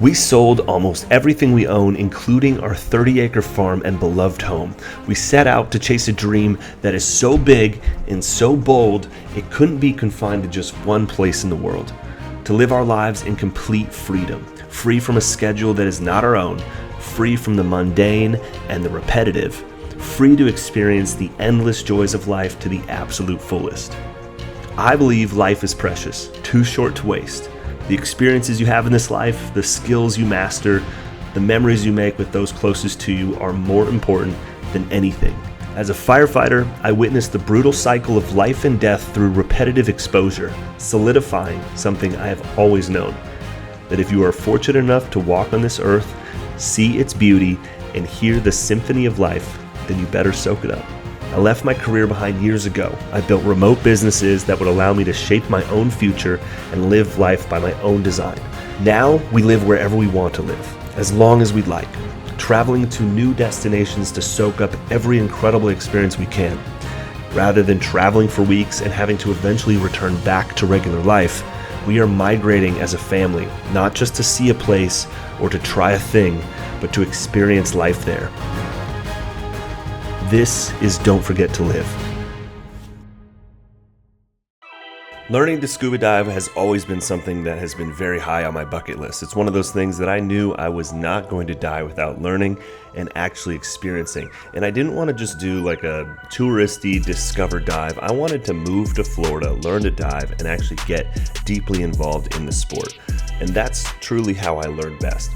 We sold almost everything we own, including our 30-acre farm and beloved home. We set out to chase a dream that is so big and so bold, it couldn't be confined to just one place in the world. To live our lives in complete freedom, free from a schedule that is not our own, free from the mundane and the repetitive, free to experience the endless joys of life to the absolute fullest. I believe life is precious, too short to waste. The experiences you have in this life, the skills you master, the memories you make with those closest to you are more important than anything. As a firefighter, I witnessed the brutal cycle of life and death through repetitive exposure, solidifying something I have always known, that if you are fortunate enough to walk on this earth, see its beauty, and hear the symphony of life, then you better soak it up. I left my career behind years ago. I built remote businesses that would allow me to shape my own future and live life by my own design. Now we live wherever we want to live, as long as we'd like, traveling to new destinations to soak up every incredible experience we can. Rather than traveling for weeks and having to eventually return back to regular life, we are migrating as a family, not just to see a place or to try a thing, but to experience life there. This is Don't Forget to Live. Learning to scuba dive has always been something that has been very high on my bucket list. It's one of those things that I knew I was not going to die without learning and actually experiencing. And I didn't want to just do like a touristy discover dive. I wanted to move to Florida, learn to dive, and actually get deeply involved in the sport. And that's truly how I learned best.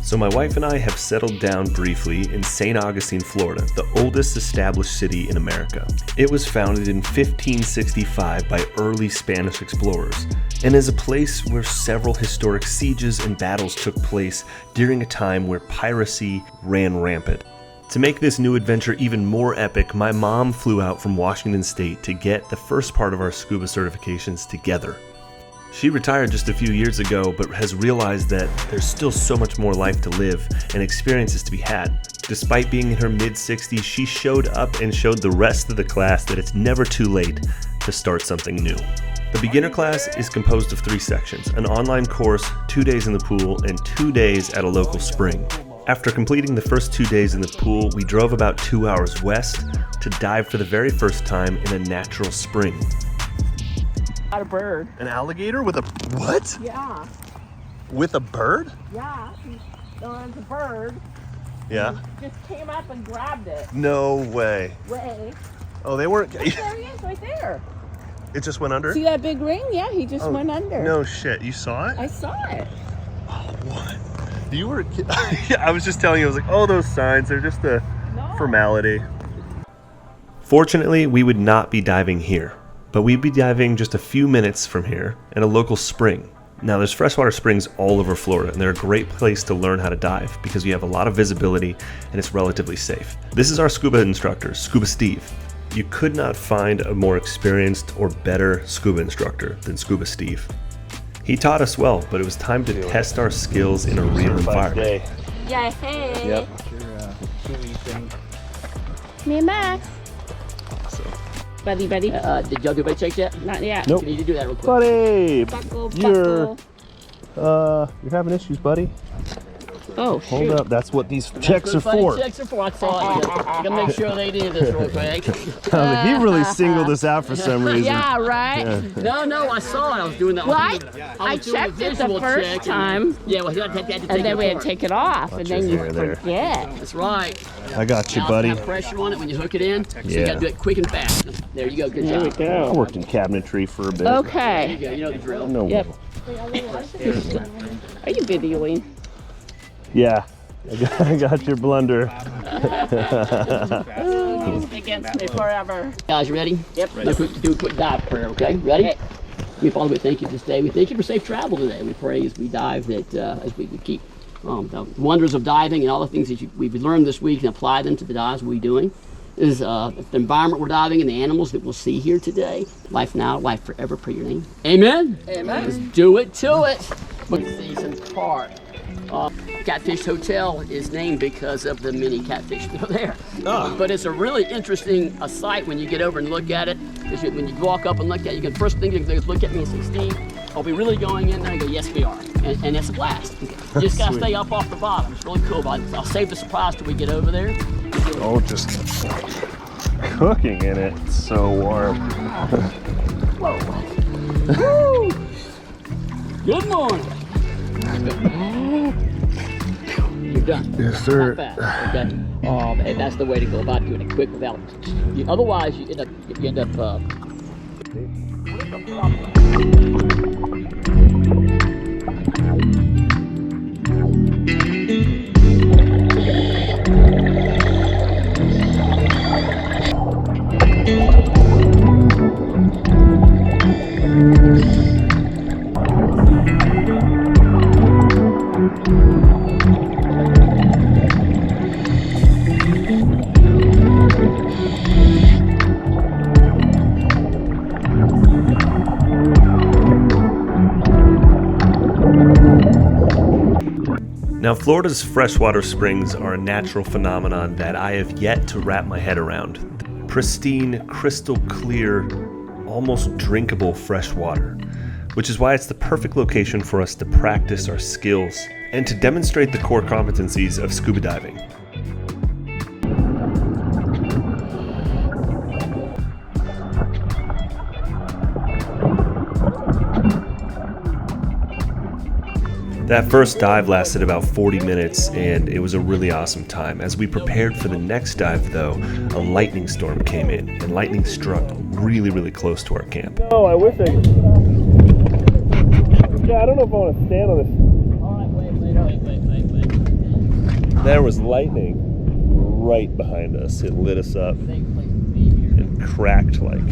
So my wife and I have settled down briefly in St. Augustine, Florida, the oldest established city in America. It was founded in 1565 by early Spanish explorers, and is a place where several historic sieges and battles took place during a time where piracy ran rampant. To make this new adventure even more epic, my mom flew out from Washington State to get the first part of our scuba certifications together. She retired just a few years ago, but has realized that there's still so much more life to live and experiences to be had. Despite being in her mid-60s, she showed up and showed the rest of the class that it's never too late to start something new. The beginner class is composed of 3 sections, an online course, 2 days in the pool, and 2 days at a local spring. After completing the first 2 days in the pool, we drove about 2 hours west to dive for the very first time in a natural spring. A bird. An alligator with a what? Yeah. With a bird? Yeah. There was a bird. Yeah. He just came up and grabbed it. No way. Way. Oh, they weren't. Look, there he is, right there. It just went under? See that big ring? Yeah, he just went under. No shit. You saw it? I saw it. Oh, what? You were. Yeah, I was just telling you. I was like, oh, those signs. They're just a formality. Fortunately, we would not be diving here, but we'd be diving just a few minutes from here at a local spring. Now, there's freshwater springs all over Florida, and they're a great place to learn how to dive because you have a lot of visibility and it's relatively safe. This is our scuba instructor, Scuba Steve. You could not find a more experienced or better scuba instructor than Scuba Steve. He taught us well, but it was time to test our skills in a real environment. Yeah, hey. Yep. Me and Max. Buddy. Did y'all do bite checks yet? Not yet. Nope. You need to do that real quick. Buddy, Buckle. you're having issues, buddy. Oh, Hold shoot. up, that's what these checks are for. Checks are for. I saw it. I gotta make sure they do this real quick. He really singled us out for some reason. Yeah, right? Yeah. No, I saw it. I was doing that. Well, I I was doing a checked it the visual first check time, Yeah, well, you had to take and then we had to apart. take it off, and then you hair there. forget. That's right. I got you, Now buddy. have pressure on it when you hook it in. So you Yeah. gotta do it quick and fast. There you go. Good There we job. I go. worked in cabinetry for a bit. There Okay. you go. You know the drill. No. Yep. Are you videoing? Yeah. I got your blunder. He's against me forever. Guys, you ready? Yep. Do a quick dive prayer, okay? Ready? Okay. We Father, we thank you this day. We thank you for safe travel today. We pray as we dive that as we keep the wonders of diving and all the things that we've learned this week and apply them to the dives we're doing. Is the environment we're diving and the animals that we'll see here today. Life now, life forever, pray your name. Amen? Amen. Let's do it to it. Seasons Park. Catfish Hotel is named because of the many catfish that are there. But it's a really interesting sight when you get over and look at it. Because when you walk up and look at it, you can first thing you can do is look at me and say, Steve, are we really going in there? I go, yes, we are. and it's a blast. You just gotta stay up off the bottom. It's really cool. But I'll save the surprise till we get over there. Oh, just cooking in it. It's so warm. Whoa. Woo! Good morning. You're done. Yes, sir. Not fast, okay? And that's the way to go about doing it quick without. Otherwise, you end up. Now, Florida's freshwater springs are a natural phenomenon that I have yet to wrap my head around. Pristine, crystal clear, almost drinkable fresh water, which is why it's the perfect location for us to practice our skills and to demonstrate the core competencies of scuba diving. That first dive lasted about 40 minutes, and it was a really awesome time. As we prepared for the next dive, though, a lightning storm came in, and lightning struck really, really close to our camp. Oh, I wish I could. Yeah, I don't know if I want to stand on this. All right, wait. There was lightning right behind us. It lit us up Safe place to be here. and cracked like. I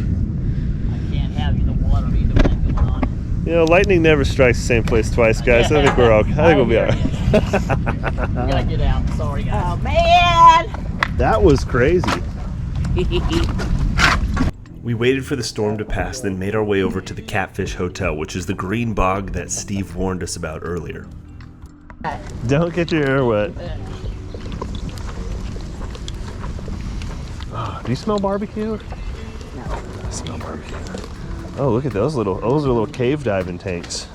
can't have either one or either one going on. You know, lightning never strikes the same place twice, guys. I think we're okay. I think we'll be all right. We gotta get out. Sorry, guys. Oh man! That was crazy. We waited for the storm to pass, then made our way over to the Catfish Hotel, which is the green bog that Steve warned us about earlier. Don't get your hair wet. Oh, do you smell barbecue? No. I smell barbecue. Oh, look at those are little cave diving tanks.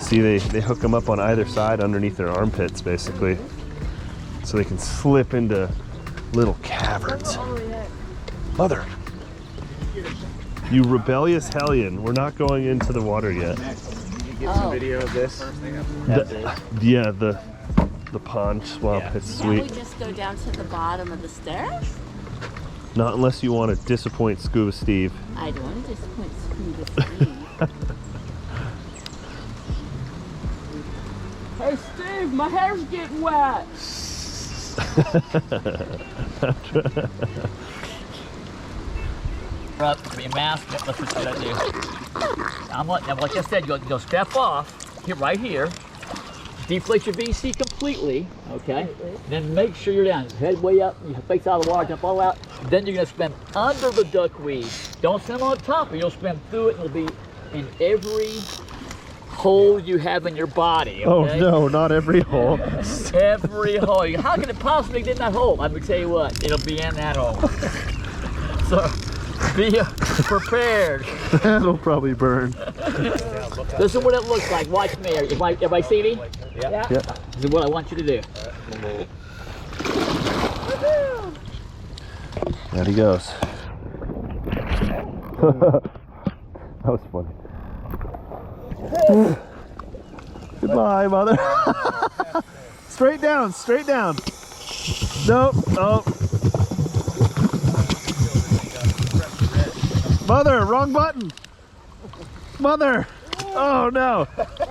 See, they hook them up on either side underneath their armpits, basically, so they can slip into little caverns. Mother, you rebellious hellion! We're not going into the water yet. Can you get some video of this? The pond swamp. Yeah. It's Can't we sweet. just go down to the bottom of the stairs? Not unless you want to disappoint Scuba Steve. I don't want to disappoint Scuba Steve. Hey Steve, my hair's getting wet. Up, put your mask. That's what you gotta do. Now, like I said, you'll step off here, right here. Deflate your VC completely, okay? Then make sure you're down. Head way up, you face out of the water, jump all out. Then you're gonna swim under the duckweed. Don't swim on top, or you'll swim through it, and it'll be in every hole you have in your body, okay? Oh no, not every hole. Every hole. How can it possibly get in that hole? I'm gonna tell you what, it'll be in that hole. So, be prepared. That'll probably burn. This is what it looks like. Watch me. Everybody see me? Yeah. Yeah. This is what I want you to do. There he goes. That was funny. Goodbye, mother. Straight down, straight down. Nope, nope. Mother, wrong button. Mother. Oh no.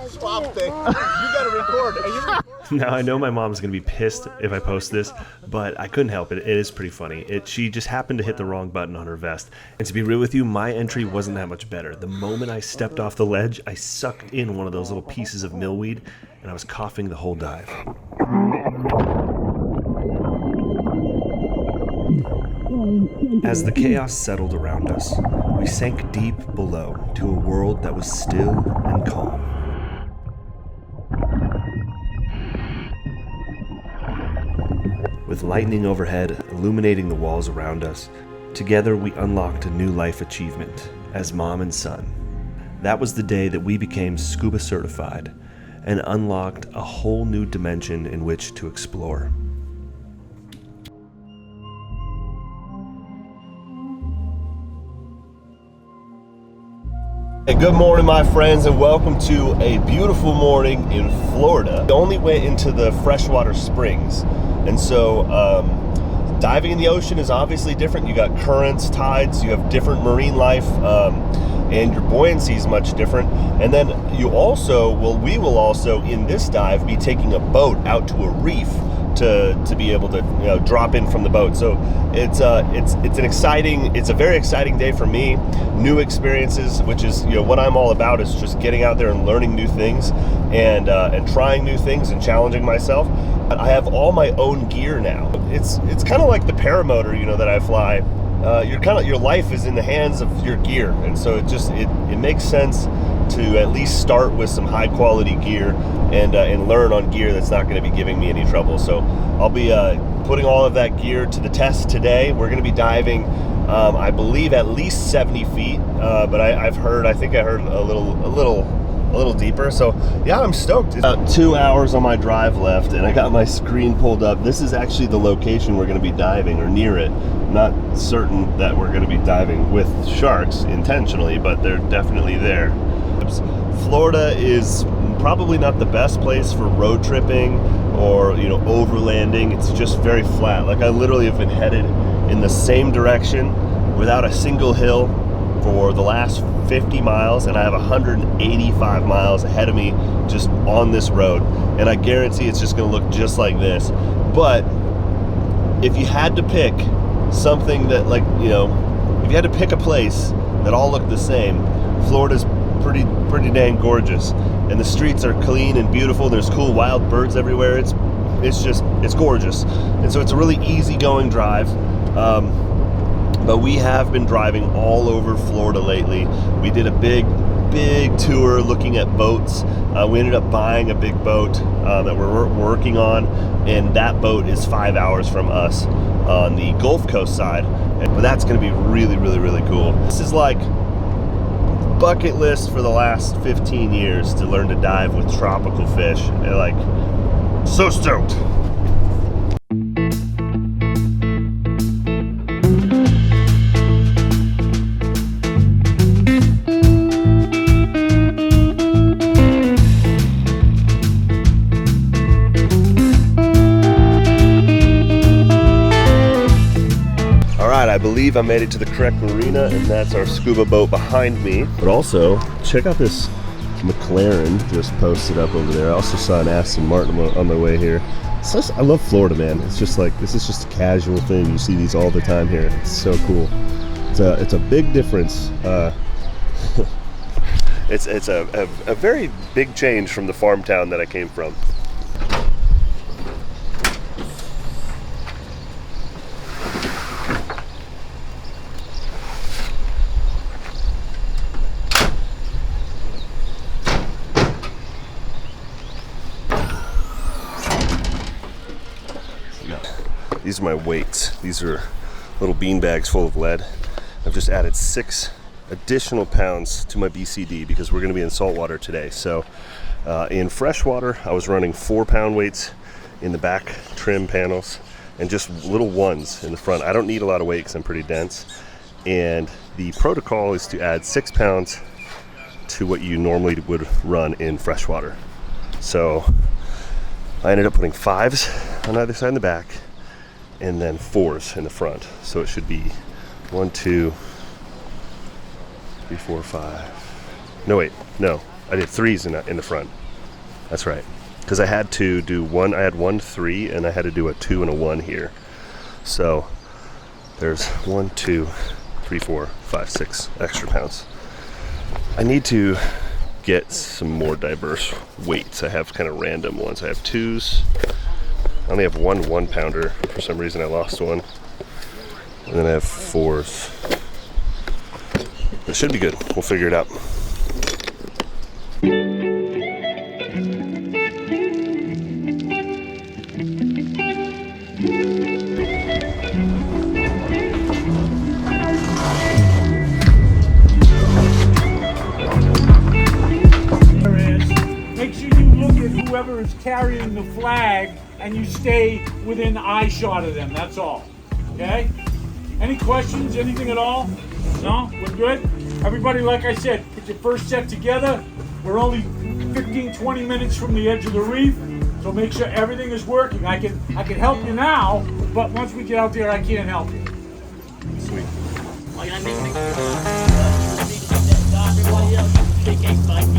Swamp thing. You gotta record. Are you recording? Now, I know my mom's going to be pissed if I post this, but I couldn't help it. It is pretty funny. She just happened to hit the wrong button on her vest. And to be real with you, my entry wasn't that much better. The moment I stepped off the ledge, I sucked in one of those little pieces of millweed, and I was coughing the whole dive. As the chaos settled around us, we sank deep below to a world that was still and calm. With lightning overhead illuminating the walls around us, together we unlocked a new life achievement as mom and son. That was the day that we became SCUBA certified, and unlocked a whole new dimension in which to explore. Hey, good morning, my friends, and welcome to a beautiful morning in Florida. I only went into the freshwater springs, and so diving in the ocean is obviously different. You got currents, tides, you have different marine life, and your buoyancy is much different. And then you also we will also in this dive be taking a boat out to a reef to be able to drop in from the boat. So it's a very exciting day for me. New experiences, which is what I'm all about, is just getting out there and learning new things and trying new things and challenging myself. I have all my own gear now. It's kind of like the paramotor that I fly. Your life is in the hands of your gear, and so it makes sense to at least start with some high quality gear and learn on gear that's not going to be giving me any trouble. So I'll be putting all of that gear to the test today. We're going to be diving, I believe, at least 70 feet, but I think I heard a little deeper. So yeah, I'm stoked. It's about 2 hours on my drive left, and I got my screen pulled up. This is actually the location we're going to be diving, or near it. I'm not certain that we're going to be diving with sharks intentionally, but they're definitely there. Florida is probably not the best place for road tripping or overlanding. It's just very flat. Like, I literally have been headed in the same direction without a single hill for the last 50 miles, and I have 185 miles ahead of me just on this road, and I guarantee it's just going to look just like this. But if you had to pick something that, if you had to pick a place that all looked the same, Florida's pretty dang gorgeous, and the streets are clean and beautiful. There's cool wild birds everywhere. It's gorgeous, and so it's a really easygoing drive. But we have been driving all over Florida lately. We did a big tour looking at boats. We ended up buying a big boat that we're working on, and that boat is 5 hours from us on the Gulf Coast side. But that's going to be really, really, really cool. This is like bucket list for the last 15 years to learn to dive with tropical fish. And so stoked. I believe I made it to the correct marina, and that's our scuba boat behind me. But also, check out this McLaren just posted up over there. I also saw an Aston Martin on my way here. I love Florida, man. It's just like, this is just a casual thing. You see these all the time here. It's so cool. It's a big difference. It's a very big change from the farm town that I came from. These are my weights. These are little bean bags full of lead. I've just added 6 additional pounds to my BCD because we're going to be in saltwater today. So in freshwater, I was running 4-pound weights in the back trim panels and just little ones in the front. I don't need a lot of weight because I'm pretty dense. And the protocol is to add 6 pounds to what you normally would run in freshwater. So I ended up putting 5s on either side in the back, and then 4s in the front. So it should be 1, 2, 3, 4, 5. No, wait, no. I did 3s in the front. That's right. Because I had to do one. I had 1, 3, and I had to do a 2 and a 1 here. So there's 1, 2, 3, 4, 5, 6 extra pounds. I need to get some more diverse weights. I have kind of random ones. I have 2s. I only have 1 1-pounder. For some reason I lost one. And then I have 4s. It should be good. We'll figure it out. Make sure you look whoever is carrying the flag and you stay within eye shot of them. That's all. Okay? Any questions? Anything at all? No? We're good? Everybody, like I said, put your first set together. We're only 15-20 minutes from the edge of the reef, so make sure everything is working. I can help you now, but once we get out there, I can't help you. Sweet. Like I make everybody else shake a spike a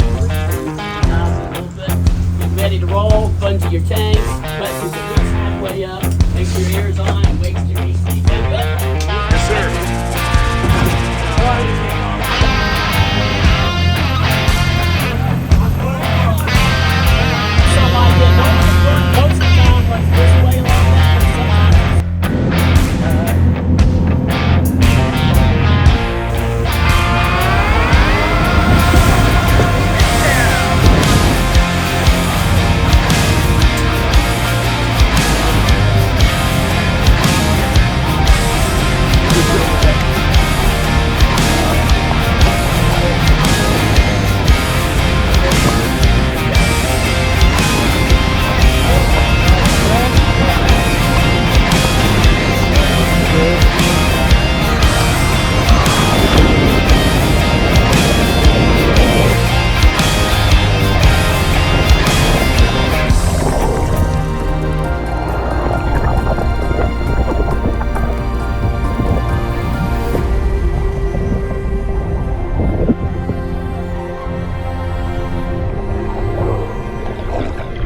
little bit. Get ready to roll, bungee your tanks, press your release halfway up, make sure your ears on, and wait till your AC. Yes, sir.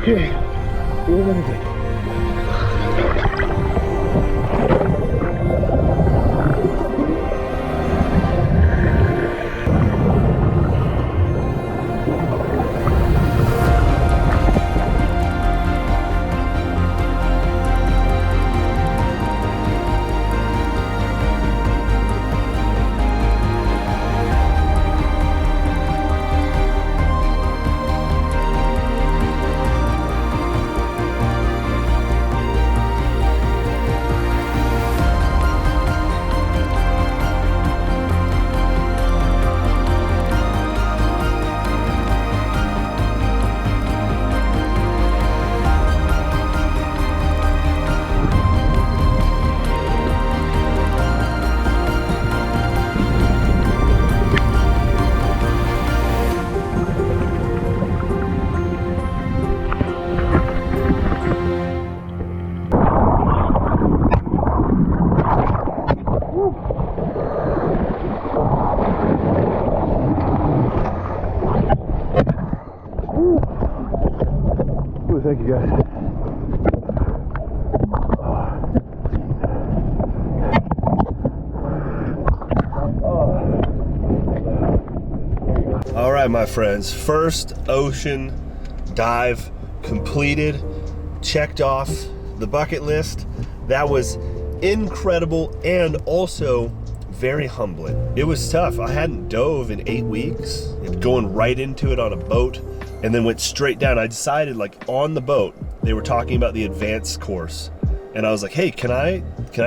Okay, what we're gonna do. Ooh, thank you guys. All right, my friends, first ocean dive completed, checked off the bucket list. That was incredible and also very humbling. It was tough. I hadn't dove in 8 weeks, going right into it on a boat, and then went straight down. I decided, like, on the boat, they were talking about the advanced course, and I was like, hey, can I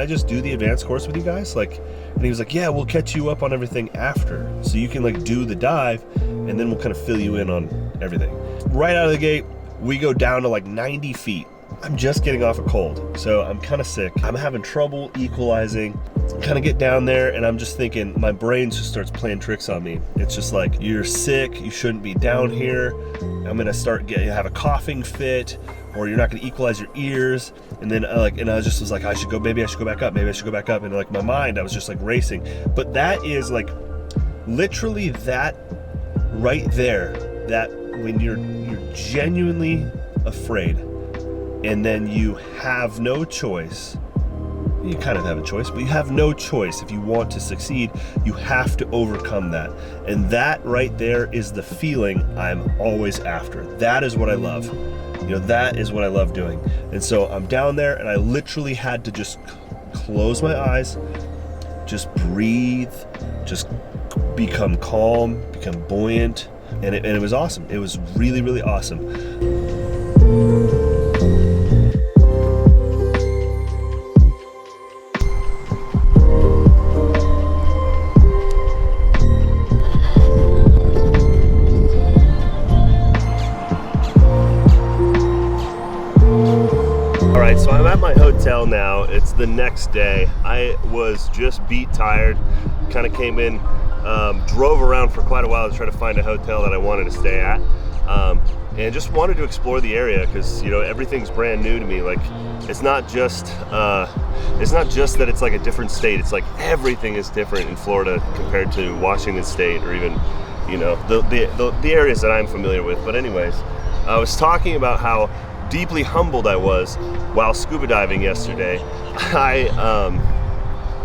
just do the advanced course with you guys? Like, and he was like, yeah, we'll catch you up on everything after, so you can like do the dive, and then we'll kind of fill you in on everything. Right out of the gate, we go down to like 90 feet. I'm just getting off a cold, so I'm kind of sick. I'm having trouble equalizing. Kind of get down there, and I'm just thinking, my brain just starts playing tricks on me. It's just like, you're sick, you shouldn't be down here. I'm gonna have a coughing fit, or you're not gonna equalize your ears. And then and I just was like, maybe I should go back up, maybe I should go back up. And like my mind, I was just like racing. But that is like literally that right there, that when you're genuinely afraid, and then you have no choice. You kind of have a choice, but you have no choice. If you want to succeed, you have to overcome that. And that right there is the feeling I'm always after. That is what I love. You know, that is what I love doing. And so I'm down there, and I literally had to just close my eyes, just breathe, just become calm, become buoyant. And it was awesome. It was really, really awesome. right, so I'm at my hotel now. It's the next day. I was just beat tired, kind of came in, drove around for quite a while to try to find a hotel that I wanted to stay at, and just wanted to explore the area because, you know, everything's brand new to me. Like, it's not just that it's like a different state. It's like everything is different in Florida compared to Washington State or even, you know, the areas that I'm familiar with. But anyways, I was talking about how deeply humbled I was while scuba diving yesterday.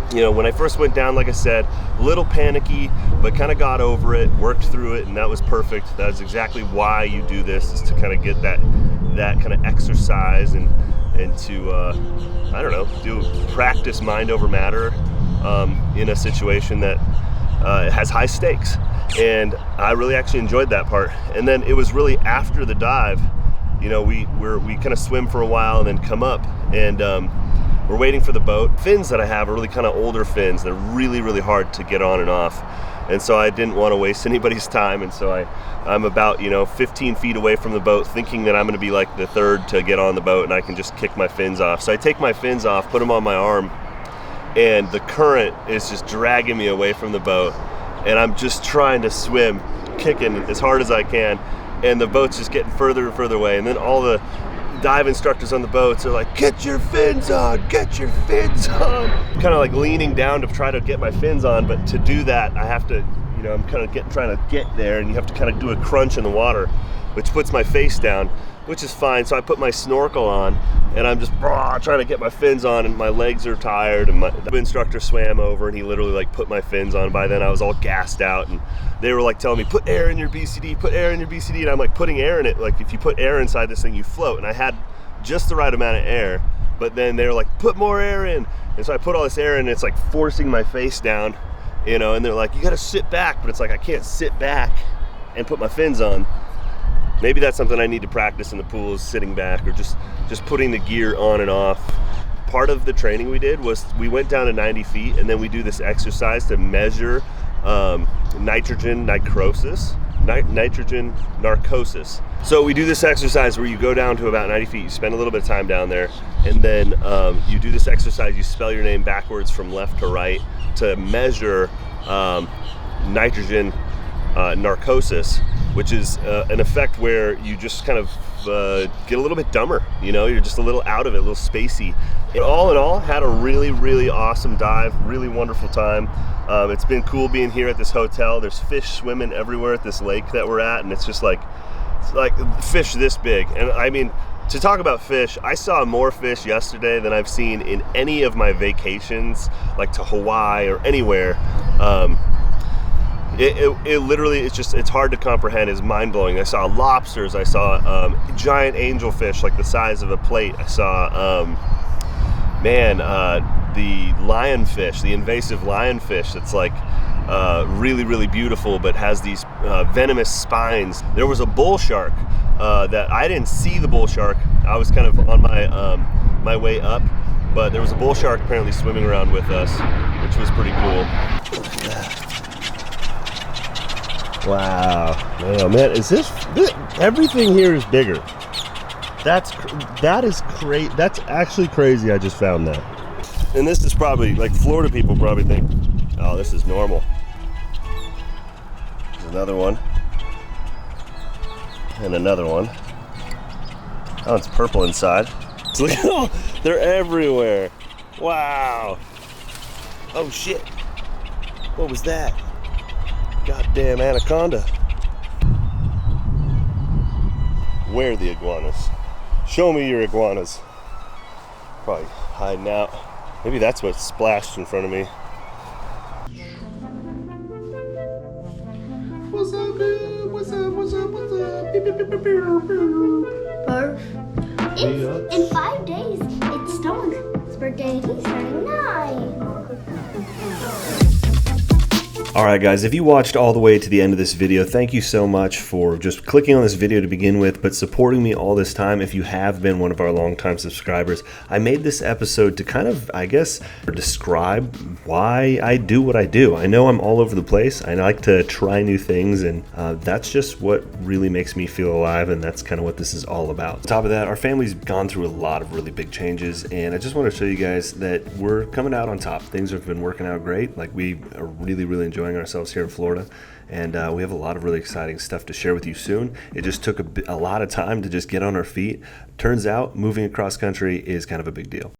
You know, when I first went down, like I said, a little panicky, but kind of got over it, worked through it, and that was perfect. That was exactly why you do this, is to kind of get that kind of exercise and to, I don't know, practice mind over matter in a situation that has high stakes. And I really actually enjoyed that part. And then it was really after the dive, you know, we kind of swim for a while and then come up, and we're waiting for the boat. Fins that I have are really kind of older fins. They're really, really hard to get on and off. And so I didn't want to waste anybody's time. And so I'm about, you know, 15 feet away from the boat, thinking that I'm going to be like the third to get on the boat and I can just kick my fins off. So I take my fins off, put them on my arm, and the current is just dragging me away from the boat. And I'm just trying to swim, kicking as hard as I can. And the boat's just getting further and further away. And then all the dive instructors on the boats are like, get your fins on, get your fins on. I'm kind of like leaning down to try to get my fins on, but to do that, I have to, you know, I'm kind of trying to get there, and you have to kind of do a crunch in the water, which puts my face down, which is fine. So I put my snorkel on, and I'm just trying to get my fins on, and my legs are tired, and the instructor swam over, and he literally like put my fins on. By then I was all gassed out, and they were like telling me, put air in your BCD, put air in your BCD, and I'm like putting air in it. Like, if you put air inside this thing, you float. And I had just the right amount of air, but then they were like, put more air in. And so I put all this air in, and it's like forcing my face down, you know, and they're like, you gotta sit back, but it's like, I can't sit back and put my fins on. Maybe that's something I need to practice in the pool, is sitting back or just putting the gear on and off. Part of the training we did was we went down to 90 feet, and then we do this exercise to measure nitrogen narcosis. So we do this exercise where you go down to about 90 feet, you spend a little bit of time down there, and then you do this exercise, you spell your name backwards from left to right to measure nitrogen narcosis, which is an effect where you just kind of get a little bit dumber, you know, you're just a little out of it, a little spacey. But all in all, had a really, really awesome dive, really wonderful time. It's been cool being here at this hotel. There's fish swimming everywhere at this lake that we're at, and it's just like fish this big. And I mean, to talk about fish, I saw more fish yesterday than I've seen in any of my vacations, like to Hawaii or anywhere. It literally, it's hard to comprehend. It's mind-blowing. I saw lobsters. I saw giant angelfish like the size of a plate. I saw the lionfish, the invasive lionfish that's like really, really beautiful, but has these venomous spines. There was a bull shark that I didn't see the bull shark. I was kind of on my way up, but there was a bull shark apparently swimming around with us, which was pretty cool. Wow, oh man, is this everything here is bigger. That is crazy. That's actually crazy. I just found that. And this is probably, like, Florida people probably think, oh, this is normal. There's another one. And another one. Oh, it's purple inside. So look, oh, they're everywhere. Wow. Oh shit. What was that? Goddamn anaconda. Where are the iguanas? Show me your iguanas. Probably hiding out. Maybe that's what splashed in front of me. What's up, dude? What's up? What's up? What's up? In 5 days, it's Stone's birthday. He's turning 9. All right, guys, if you watched all the way to the end of this video, thank you so much for just clicking on this video to begin with, but supporting me all this time. If you have been one of our longtime subscribers, I made this episode to kind of, I guess, describe why I do what I do. I know I'm all over the place. I like to try new things, and that's just what really makes me feel alive, and that's kind of what this is all about. On top of that, our family's gone through a lot of really big changes, and I just want to show you guys that we're coming out on top. Things have been working out great. Like, we are really enjoying ourselves here in Florida, and we have a lot of really exciting stuff to share with you soon. It just took a lot of time to just get on our feet. Turns out moving across country is kind of a big deal.